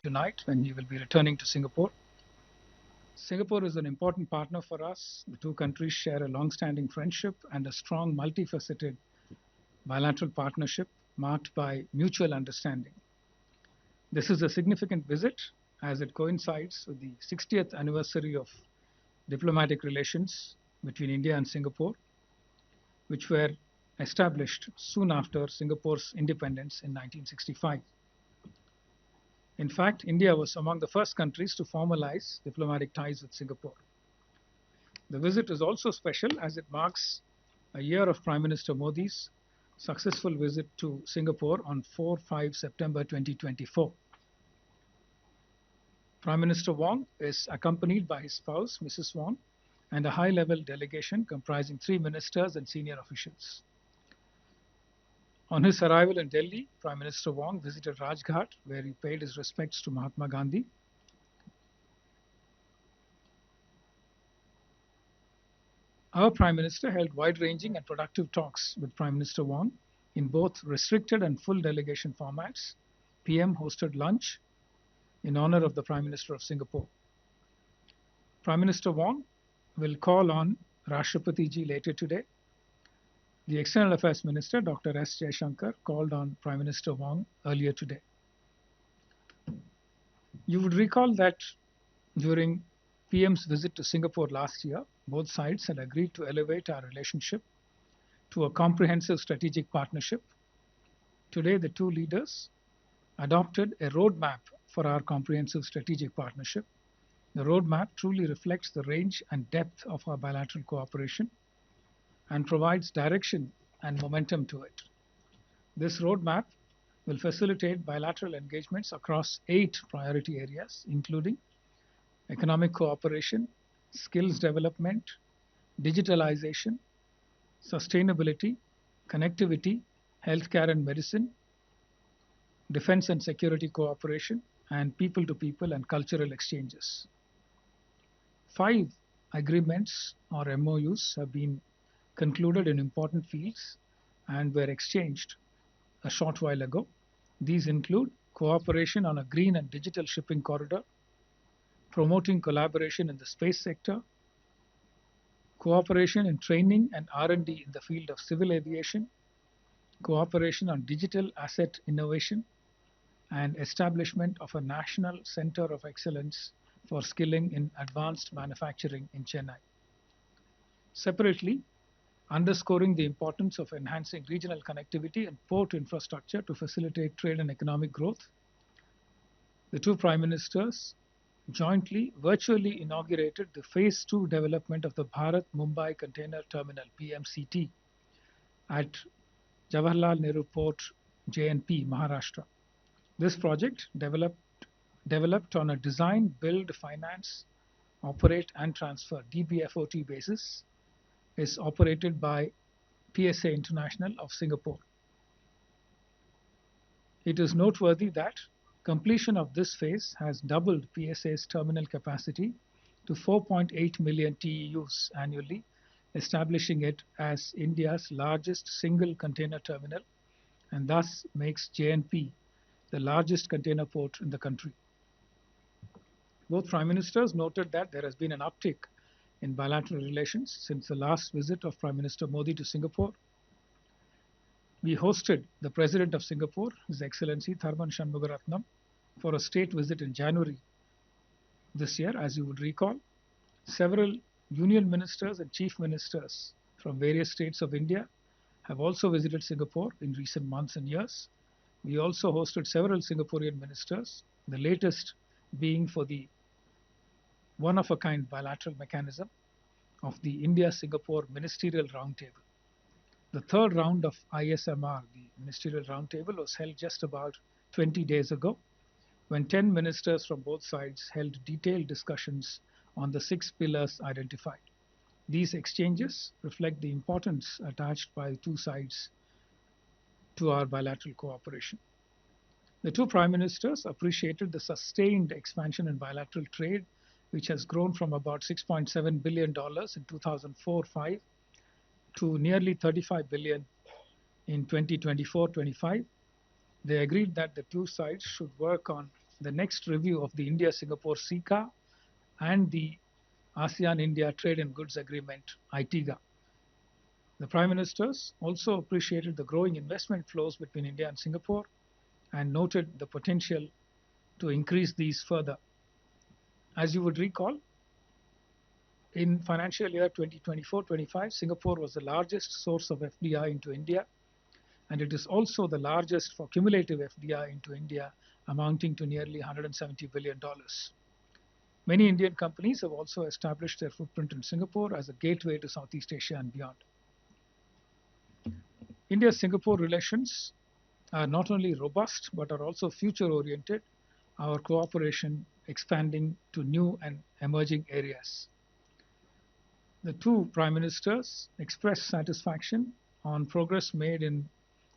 tonight when he will be returning to Singapore. Singapore is an important partner for us. The two countries share a long-standing friendship and a strong, multifaceted bilateral partnership marked by mutual understanding. This is a significant visit as it coincides with the 60th anniversary of diplomatic relations between India and Singapore, which were established soon after Singapore's independence in 1965. In fact, India was among the first countries to formalize diplomatic ties with Singapore. The visit is also special as it marks a year of Prime Minister Modi's successful visit to Singapore on 4-5 September 2024. Prime Minister Wong is accompanied by his spouse, Mrs. Wong, and a high-level delegation comprising 3 ministers and senior officials. On his arrival in Delhi, Prime Minister Wong visited Rajghat, where he paid his respects to Mahatma Gandhi. Our Prime Minister held wide-ranging and productive talks with Prime Minister Wong in both restricted and full delegation formats. PM hosted lunch in honor of the Prime Minister of Singapore. Prime Minister Wong will call on Rashtrapati Ji later today. The External Affairs Minister, Dr. S. Jaishankar, called on Prime Minister Wong earlier today. You would recall that during PM's visit to Singapore last year, both sides had agreed to elevate our relationship to a comprehensive strategic partnership. Today, the two leaders adopted a roadmap for our comprehensive strategic partnership. The roadmap truly reflects the range and depth of our bilateral cooperation and provides direction and momentum to it. This roadmap will facilitate bilateral engagements across 8 priority areas, including economic cooperation, skills development, digitalization, sustainability, connectivity, healthcare and medicine, defense and security cooperation, and people-to-people and cultural exchanges. 5 agreements or MOUs have been concluded in important fields and were exchanged a short while ago. These include cooperation on a green and digital shipping corridor, promoting collaboration in the space sector, cooperation in training and R&D in the field of civil aviation, cooperation on digital asset innovation, and establishment of a national center of excellence for skilling in advanced manufacturing in Chennai. Separately, underscoring the importance of enhancing regional connectivity and port infrastructure to facilitate trade and economic growth, the two Prime Ministers jointly virtually inaugurated the Phase 2 development of the Bharat Mumbai Container Terminal (PMCT) at Jawaharlal Nehru Port, JNP, Maharashtra. This project, developed on a design, build, finance, operate and transfer (DBFOT) basis, is operated by PSA International of Singapore. It is noteworthy that completion of this phase has doubled PSA's terminal capacity to 4.8 million TEUs annually, establishing it as India's largest single container terminal and thus makes JNP the largest container port in the country. Both Prime Ministers noted that there has been an uptick in bilateral relations since the last visit of Prime Minister Modi to Singapore. We hosted the President of Singapore, His Excellency Tharman Shanmugaratnam, for a state visit in January this year. As you would recall, several union ministers and chief ministers from various states of India have also visited Singapore in recent months and years. We also hosted several Singaporean ministers, the latest being for the one-of-a-kind bilateral mechanism of the India-Singapore Ministerial Roundtable. The third round of ISMR, the Ministerial Roundtable, was held just about 20 days ago, when 10 ministers from both sides held detailed discussions on the 6 pillars identified. These exchanges reflect the importance attached by the two sides to our bilateral cooperation. The two Prime Ministers appreciated the sustained expansion in bilateral trade, which has grown from about $6.7 billion in 2004-05 to nearly $35 billion in 2024-25. They agreed that the two sides should work on the next review of the India-Singapore SICA and the ASEAN-India Trade and Goods Agreement, ITIGA. The Prime Ministers also appreciated the growing investment flows between India and Singapore and noted the potential to increase these further. As you would recall, in financial year 2024-25, Singapore was the largest source of FDI into India, and it is also the largest for cumulative FDI into India, amounting to nearly $170 billion. Many Indian companies have also established their footprint in Singapore as a gateway to Southeast Asia and beyond. India-Singapore relations are not only robust but are also future-oriented, our cooperation expanding to new and emerging areas. The two Prime Ministers expressed satisfaction on progress made in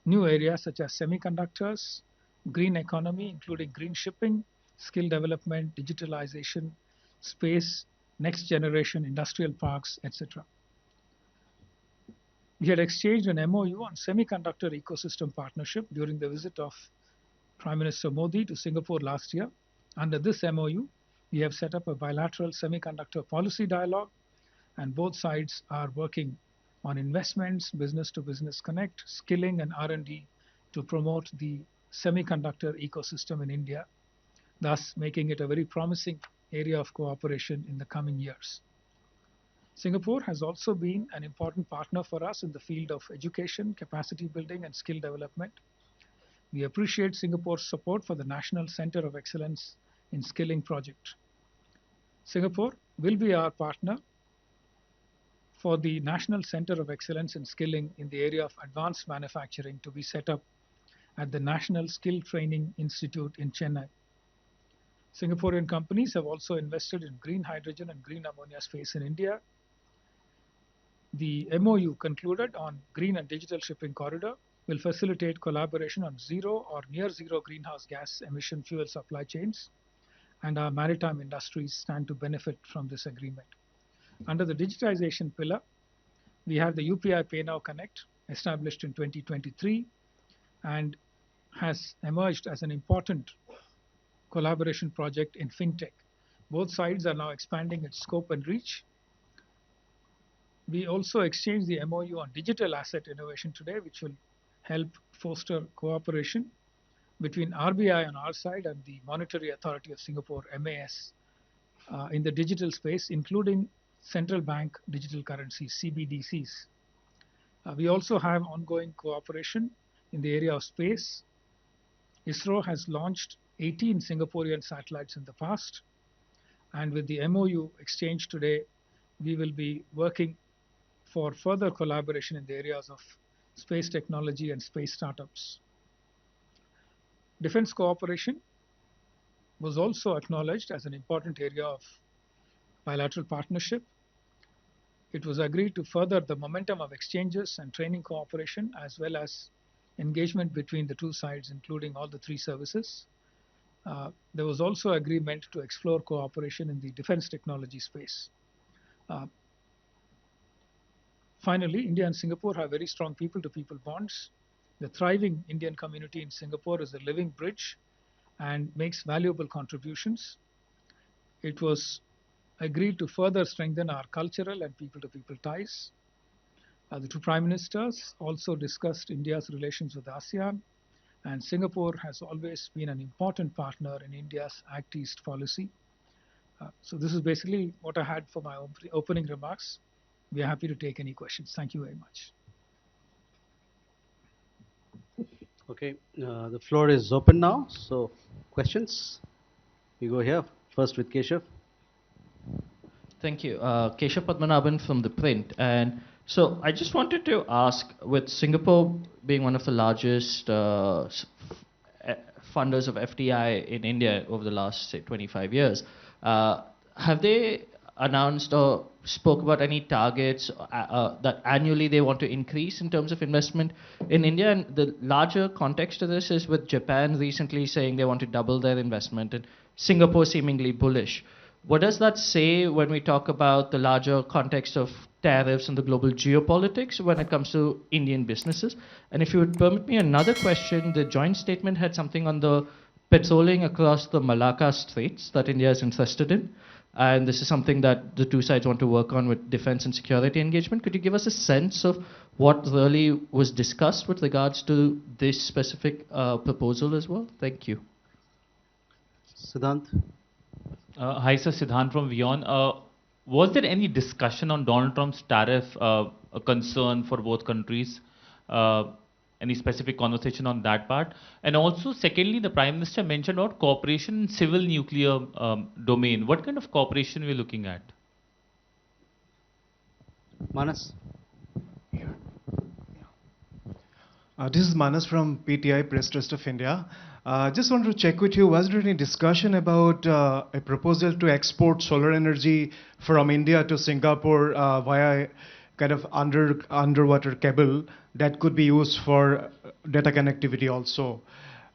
new areas such as semiconductors, green economy, including green shipping, skill development, digitalization, space, next generation industrial parks, etc. We had exchanged an MOU on semiconductor ecosystem partnership during the visit of Prime Minister Modi to Singapore last year. Under this MOU, we have set up a bilateral semiconductor policy dialogue, and both sides are working on investments, business-to-business connect, skilling, and R&D to promote the semiconductor ecosystem in India, thus making it a very promising area of cooperation in the coming years. Singapore has also been an important partner for us in the field of education, capacity building, and skill development. We appreciate Singapore's support for the National Center of Excellence in Skilling project. Singapore will be our partner for the National Center of Excellence in Skilling in the area of advanced manufacturing to be set up at the National Skill Training Institute in Chennai. Singaporean companies have also invested in green hydrogen and green ammonia space in India. The MOU concluded on green and digital shipping corridor will facilitate collaboration on zero or near zero greenhouse gas emission fuel supply chains, and our maritime industries stand to benefit from this agreement. Under the digitization pillar, we have the UPI Pay Now Connect, established in 2023, and has emerged as an important collaboration project in fintech. Both sides are now expanding its scope and reach. We also exchanged the MOU on digital asset innovation today, which will help foster cooperation between RBI on our side and the Monetary Authority of Singapore, MEAS, in the digital space, including central bank digital currencies, CBDCs. We also have ongoing cooperation in the area of space. ISRO has launched 18 Singaporean satellites in the past, and with the MOU exchange today, we will be working for further collaboration in the areas of space technology and space startups. Defense cooperation was also acknowledged as an important area of bilateral partnership. It was agreed to further the momentum of exchanges and training cooperation, as well as engagement between the two sides, including all the three services. There was also agreement to explore cooperation in the defense technology space. Finally, India and Singapore have very strong people-to-people bonds. The thriving Indian community in Singapore is a living bridge and makes valuable contributions. It was agreed to further strengthen our cultural and people-to-people ties. The two Prime Ministers also discussed India's relations with ASEAN, and Singapore has always been an important partner in India's Act East policy. So this is basically what I had for my opening remarks. We are happy to take any questions. Thank you very much. Okay, the floor is open now. So questions? We go here first with Keshav. Thank you. Keshav Padmanabhan from The Print. And so I just wanted to ask, with Singapore being one of the largest funders of FDI in India over the last, say, 25 years, have they announced or spoke about any targets that annually they want to increase in terms of investment in India? And the larger context of this is with Japan recently saying they want to double their investment and Singapore seemingly bullish. What does that say when we talk about the larger context of tariffs and the global geopolitics when it comes to Indian businesses? And if you would permit me another question, the joint statement had something on the patrolling across the Malacca Straits that India is interested in. And this is something that the two sides want to work on with defense and security engagement. Could you give us a sense of what really was discussed with regards to this specific proposal as well? Thank you. Siddhant? Hi, sir. Siddhant from Vion. Was there any discussion on Donald Trump's tariff, a concern for both countries? Any specific conversation on that part? And also, secondly, the Prime Minister mentioned about cooperation in civil nuclear domain. What kind of cooperation we're looking at? Manas? This is Manas from PTI, Press Trust of India. Just wanted to check with you, was there any discussion about a proposal to export solar energy from India to Singapore via kind of underwater cable that could be used for data connectivity also?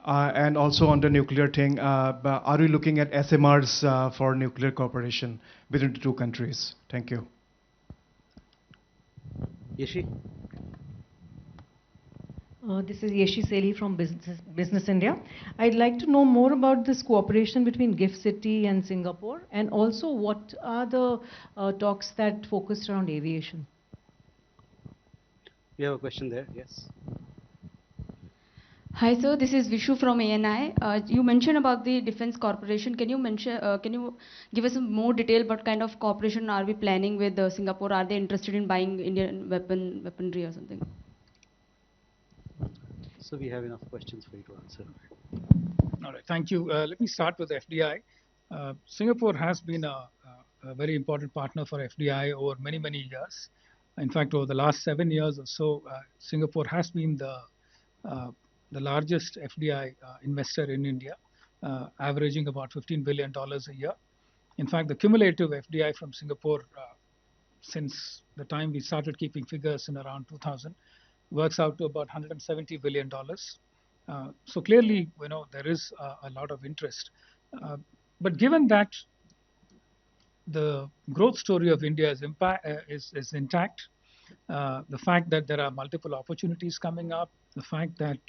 And also on the nuclear thing, are we looking at SMRs for nuclear cooperation between the two countries? Thank you. Yeshi? This is Yeshi Seli from Business India. I'd like to know more about this cooperation between GIFT City and Singapore, and also what are the talks that focused around aviation? You have a question there, yes. Hi sir, this is Vishu from ANI. You mentioned about the Defense Corporation. Can you give us some more detail what kind of cooperation are we planning with Singapore? Are they interested in buying Indian weaponry or something? So we have enough questions for you to answer. All right, thank you. Let me start with FDI. Singapore has been a very important partner for FDI over many, many years. In fact, over the last 7 years or so, Singapore has been the largest FDI investor in India, averaging about $15 billion a year. In fact, the cumulative FDI from Singapore since the time we started keeping figures in around 2000 works out to about $170 billion. So clearly, there is a lot of interest. But given that the growth story of India is intact, the fact that there are multiple opportunities coming up, the fact that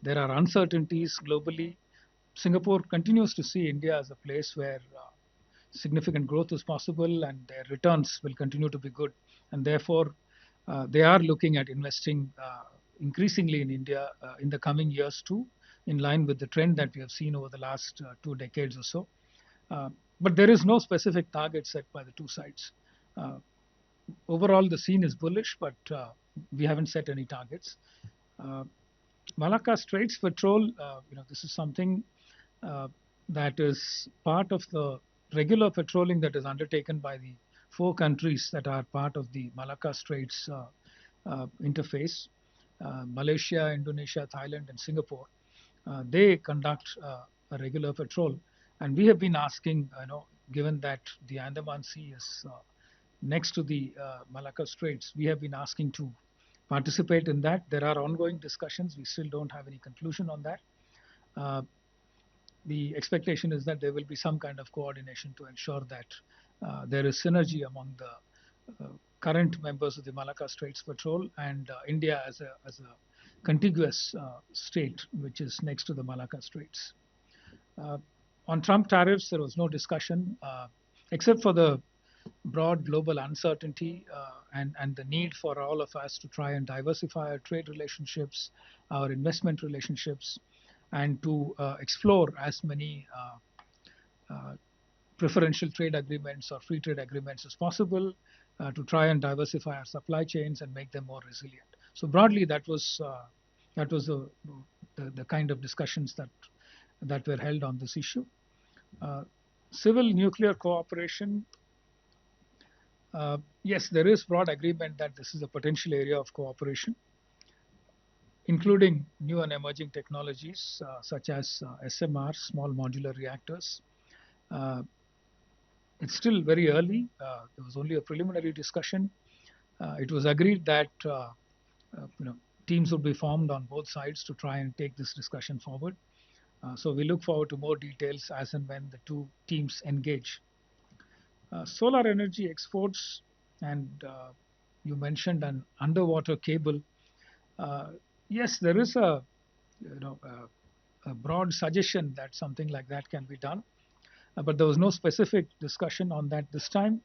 there are uncertainties globally, Singapore continues to see India as a place where significant growth is possible and their returns will continue to be good. And therefore, they are looking at investing increasingly in India in the coming years too, in line with the trend that we have seen over the last 2 decades or so. But there is no specific target set by the two sides. Overall, the scene is bullish, but we haven't set any targets. Malacca Straits Patrol, this is something that is part of the regular patrolling that is undertaken by the 4 countries that are part of the Malacca Straits interface, Malaysia, Indonesia, Thailand, and Singapore. They conduct a regular patrol. And we have been asking, given that the Andaman Sea is next to the Malacca Straits, we have been asking to participate in that. There are ongoing discussions. We still don't have any conclusion on that. The expectation is that there will be some kind of coordination to ensure that there is synergy among the current members of the Malacca Straits Patrol and India as a contiguous state which is next to the Malacca Straits. On Trump tariffs, there was no discussion except for the broad global uncertainty and the need for all of us to try and diversify our trade relationships, our investment relationships, and to explore as many preferential trade agreements or free trade agreements as possible to try and diversify our supply chains and make them more resilient. So broadly, that was the kind of discussions that were held on this issue. Civil nuclear cooperation, yes, there is broad agreement that this is a potential area of cooperation, including new and emerging technologies such as SMR, small modular reactors. It's still very early. There was only a preliminary discussion. It was agreed that teams would be formed on both sides to try and take this discussion forward. So we look forward to more details as and when the two teams engage. Solar energy exports, and you mentioned an underwater cable. Yes, there is a a broad suggestion that something like that can be done, but there was no specific discussion on that this time.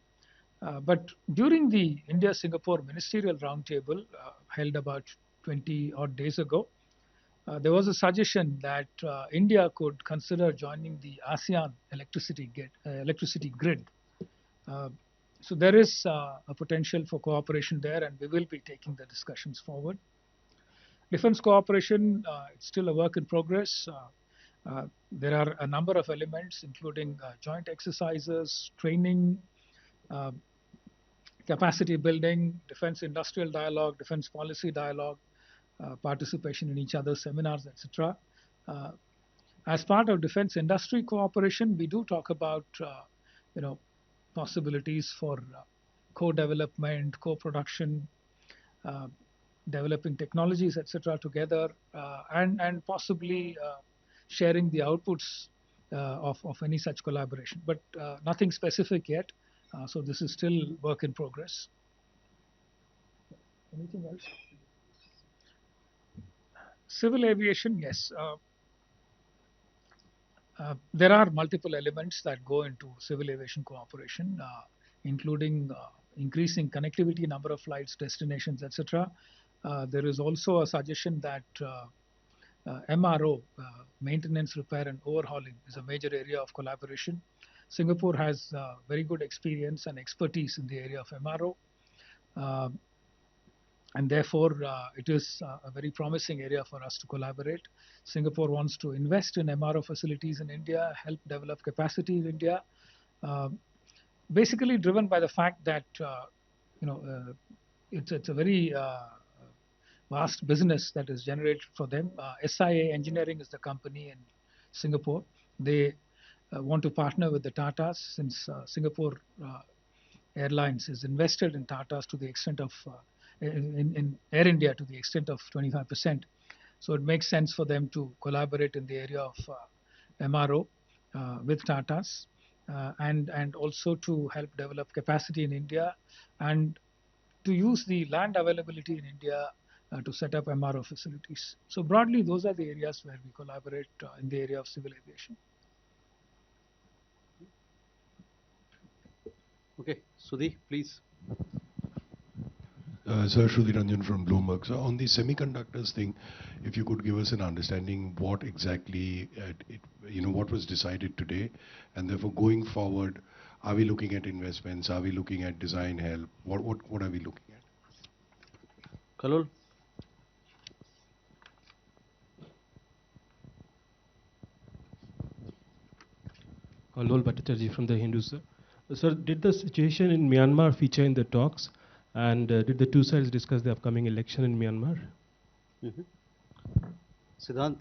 But during the India-Singapore Ministerial Roundtable held about 20 odd days ago, there was a suggestion that India could consider joining the ASEAN electricity grid. So there is a potential for cooperation there, and we will be taking the discussions forward. Defense cooperation, it's still a work in progress. There are a number of elements, including joint exercises, training, uh, capacity building, defense industrial dialogue, defense policy dialogue, participation in each other's seminars, etc. As part of defense industry cooperation, we do talk about you know, possibilities for co-development, co-production, uh, developing technologies, etc., together, and possibly sharing the outputs of any such collaboration. But nothing specific yet. So this is still work in progress. Anything else? Civil aviation, yes. There are multiple elements that go into civil aviation cooperation, including increasing connectivity, number of flights, destinations, etc. There is also a suggestion that MRO, maintenance, repair, and overhauling, is a major area of collaboration. Singapore has very good experience and expertise in the area of MRO. And therefore, it is a very promising area for us to collaborate. Singapore wants to invest in MRO facilities in India, help develop capacity in India, basically driven by the fact that it's a very vast business that is generated for them. SIA Engineering is the company in Singapore. They want to partner with the Tatas, since Singapore Airlines is invested in Tatas to the extent of in Air India to the extent of 25%. So it makes sense for them to collaborate in the area of MRO with Tatas, and also to help develop capacity in India, and to use the land availability in India to set up MRO facilities. So broadly, those are the areas where we collaborate in the area of civil aviation. Okay, Sudhi, please. Sir, Shruti Ranjan from Bloomberg. So on the semiconductors thing, if you could give us an understanding what exactly, what was decided today, and therefore going forward, are we looking at investments? Are we looking at design help? What are we looking at? Kalul? Lol Bhattacharjee from the Hindu, sir. Sir, did the situation in Myanmar feature in the talks? And did the two sides discuss the upcoming election in Myanmar? Siddhant?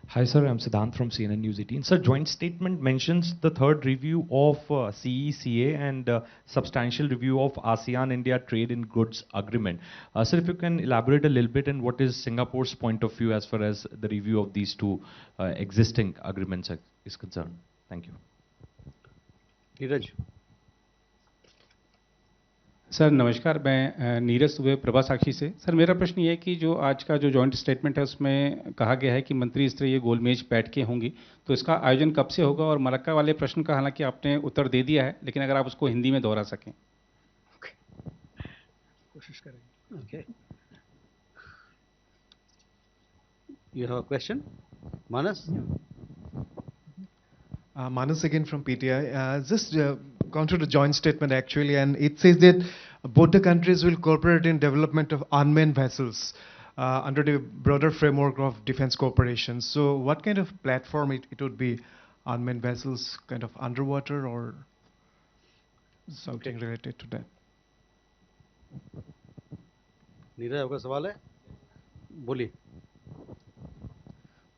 Hi, sir. I'm Siddhant from CNN News 18. Sir, joint statement mentions the third review of CECA and substantial review of ASEAN-India trade in goods agreement. Sir, if you can elaborate a little bit on what is Singapore's point of view as far as the review of these two existing agreements is concerned. Thank you. Neeraj? Sir नमस्कार, मैं नीरज सुबह प्रभा साक्षी से। Sir मेरा प्रश्न ये है कि जो आज का जो जॉइंट स्टेटमेंट है उसमें कहा गया है कि मंत्री स्तरीय गोलमेज बैठकें होंगी, तो इसका आयोजन कब से होगा? और मलक्का वाले प्रश्न का हालांकि आपने उत्तर दे दिया है, लेकिन अगर आप उसको हिंदी में दोहरा सकें। कोशिश करेंगे। Okay. You have a question? Manas? Manas again from PTI. Just gone through the joint statement actually, and it says that both the countries will cooperate in development of unmanned vessels under the broader framework of defense cooperation. So what kind of platform it would be? Unmanned vessels, kind of underwater, or something related to that? Neeraj आपका सवाल है? बोलिए।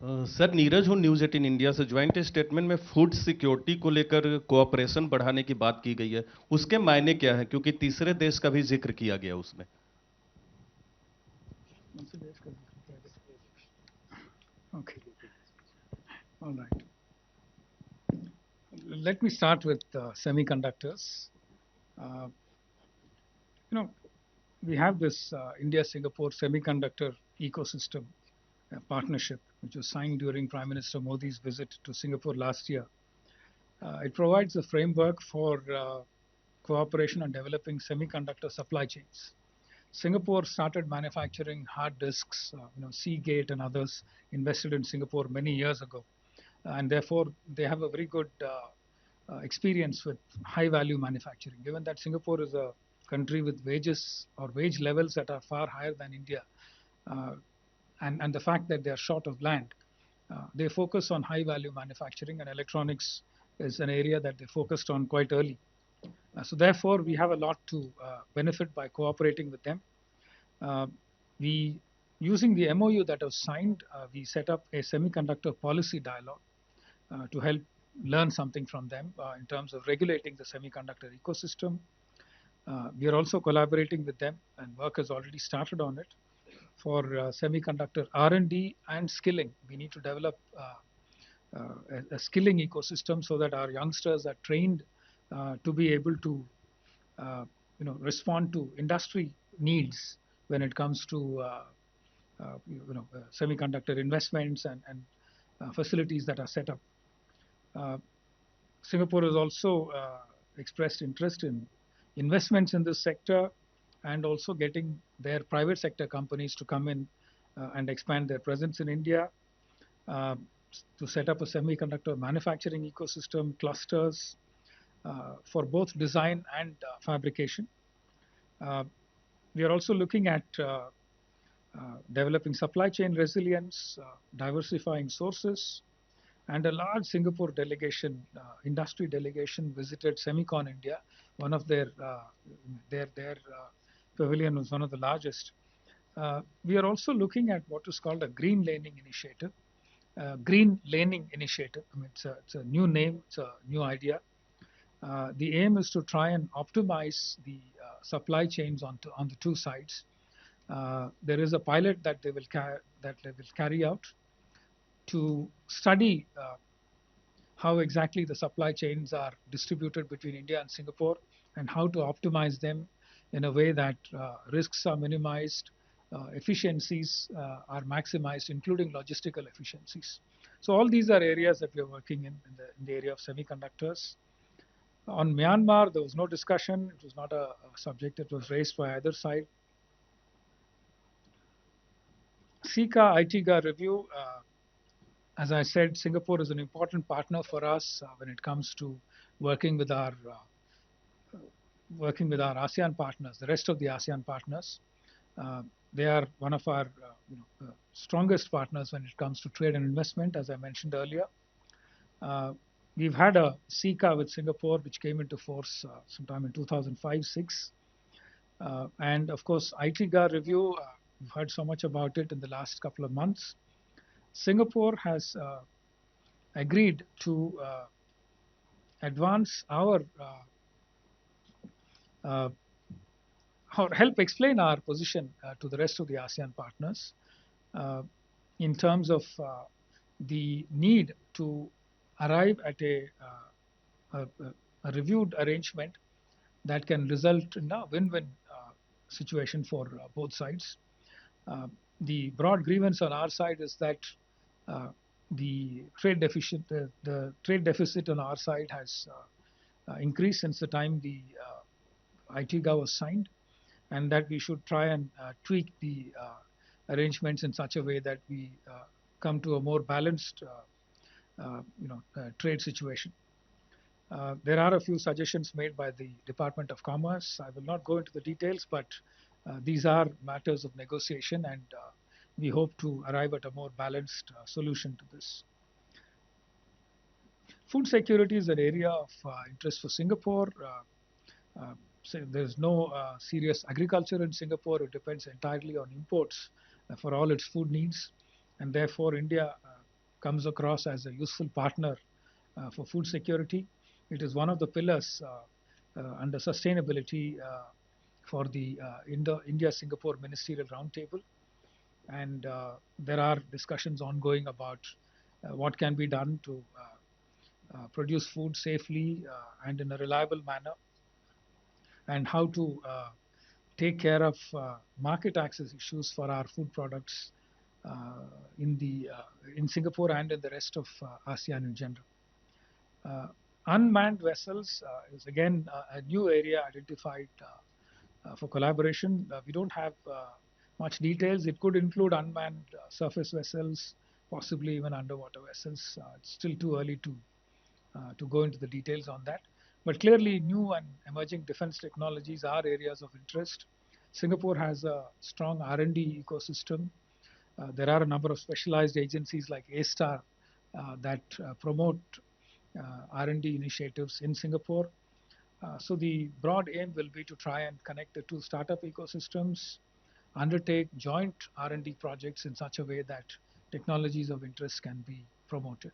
Sir Neeraj हूँ news 18 India से। Joint statement में food security को लेकर cooperation बढ़ाने की बात की गई है, उसके मायने क्या है? क्योंकि तीसरे देश का भी जिक्र किया गया उसमें। Okay. All right. Let me start with semiconductors. we have this India-Singapore semiconductor ecosystem partnership, which was signed during Prime Minister Modi's visit to Singapore last year. It provides a framework for cooperation on developing semiconductor supply chains. Singapore started manufacturing hard disks, Seagate and others invested in Singapore many years ago, and therefore they have a very good experience with high value manufacturing. Given that Singapore is a country with wages or wage levels that are far higher than India, and the fact that they are short of land, they focus on high value manufacturing, and electronics is an area that they focused on quite early. So therefore, we have a lot to benefit by cooperating with them. We, using the MOU that was signed, we set up a semiconductor policy dialogue to help learn something from them in terms of regulating the semiconductor ecosystem. We are also collaborating with them, and work has already started on it for semiconductor R&D and skilling. We need to develop a skilling ecosystem so that our youngsters are trained to be able to respond to industry needs when it comes to semiconductor investments and facilities that are set up. Singapore has also expressed interest in investments in this sector and also getting their private sector companies to come in and expand their presence in India, to set up a semiconductor manufacturing ecosystem, clusters for both design and fabrication. We are also looking at developing supply chain resilience, diversifying sources, and a large Singapore delegation, industry delegation, visited Semicon India. One of their pavilion was one of the largest. We are also looking at what is called a green laning initiative. Green laning initiative. I mean, it's a new name, it's a new idea. The aim is to try and optimize the supply chains on the two sides. There is a pilot that they will carry out to study how exactly the supply chains are distributed between India and Singapore, and how to optimize them in a way that risks are minimized, efficiencies are maximized, including logistical efficiencies. So all these are areas that we are working in the area of semiconductors. On Myanmar, there was no discussion. It was not a subject that was raised by either side. SICA ITGA review, as I said, Singapore is an important partner for us when it comes to working with our ASEAN partners, the rest of the ASEAN partners. They are one of our strongest partners when it comes to trade and investment, as I mentioned earlier. We've had a SICA with Singapore, which came into force sometime in 2005-06. And of course, ITGA review, we've heard so much about it in the last couple of months. Singapore has agreed to advance our help explain our position to the rest of the ASEAN partners in terms of the need to arrive at a reviewed arrangement that can result in a win-win situation for both sides. The broad grievance on our side is that the trade deficit on our side has increased since the time the ITGA was signed, and that we should try and tweak the arrangements in such a way that we come to a more balanced trade situation. There are a few suggestions made by the Department of Commerce. I will not go into the details, but these are matters of negotiation, and we hope to arrive at a more balanced solution to this. Food security is an area of interest for Singapore. So there's no serious agriculture in Singapore. It depends entirely on imports for all its food needs, and therefore India comes across as a useful partner for food security. It is one of the pillars under sustainability for the India-Singapore Ministerial Roundtable, and there are discussions ongoing about what can be done to produce food safely and in a reliable manner, and how to take care of market access issues for our food products in Singapore and in the rest of ASEAN in general. Unmanned vessels is again a new area identified for collaboration. We don't have much details. It could include unmanned surface vessels, possibly even underwater vessels. It's still too early to go into the details on that. But clearly, new and emerging defense technologies are areas of interest. Singapore has a strong R&D ecosystem. There are a number of specialized agencies like A-STAR that promote R&D initiatives in Singapore. So the broad aim will be to try and connect the two startup ecosystems, undertake joint R&D projects in such a way that technologies of interest can be promoted.